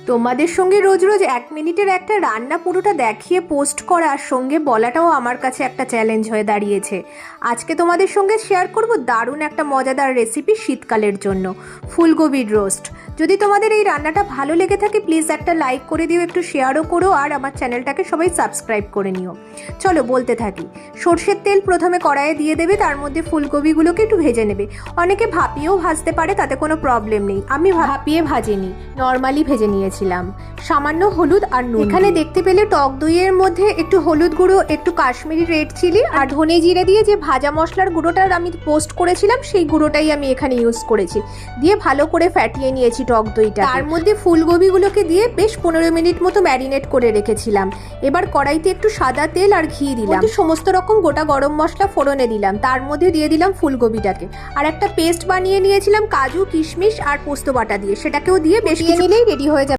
তোমাদের সঙ্গে রোজ রোজ 1 মিনিটের একটা রান্না পুরোটা দেখিয়ে পোস্ট করার সঙ্গে বলাটাও আমার কাছে একটা চ্যালেঞ্জ হয়ে দাঁড়িয়েছে। আজকে তোমাদের সঙ্গে শেয়ার করব দারুণ একটা মজাদার রেসিপি শীতকালের জন্য, ফুলকপির রোস্ট। যদি তোমাদের এই রান্নাটা ভালো লেগে থাকে প্লিজ একটা লাইক করে দিও, একটু শেয়ারও করো, আর আমার চ্যানেলটাকে সবাই সাবস্ক্রাইব করে নিও। চলো বলতে থাকি। সর্ষের তেল প্রথমে কড়াইয়ে দিয়ে দেবে, তার মধ্যে ফুলকপিগুলোকে একটু ভেজে নেবে। অনেকে ভাপিয়েও ভাজতে পারে, তাতে কোনো প্রবলেম নেই। আমি ভাপিয়ে ভাজিনি, নর্মালি ভেজে নিয়েছিলাম। সামান্য হলুদ আর নুন। এখানে দেখতে পেলে টক দইয়ের মধ্যে একটু হলুদ গুঁড়ো, একটু কাশ্মীরি রেড চিলি আর ধনে জিরে দিয়ে যে ভাজা মশলার গুঁড়োটার আমি পোস্ট করেছিলাম সেই গুঁড়োটাই আমি এখানে ইউজ করেছি। দিয়ে ভালো করে ফ্যাটিয়ে নিয়েছি টক দইটা। তার মধ্যে ফুলকপিগুলোকে দিয়ে বেশ 15 মিনিট মতো ম্যারিনেট করে রেখেছিলাম। এবার কড়াইতে একটু সাদা তেল আর ঘি দিলাম, সমস্ত রকম গোটা গরম মশলা ফোড়নে দিলাম, তার মধ্যে দিয়ে দিলাম ফুলকপিটাকে। আর একটা পেস্ট বানিয়ে নিয়েছিলাম কাজু, কিশমিশ আর পোস্ত বাটা দিয়ে, সেটাকেও দিয়ে বেশ নিলেই রেডি হয়ে যাবে।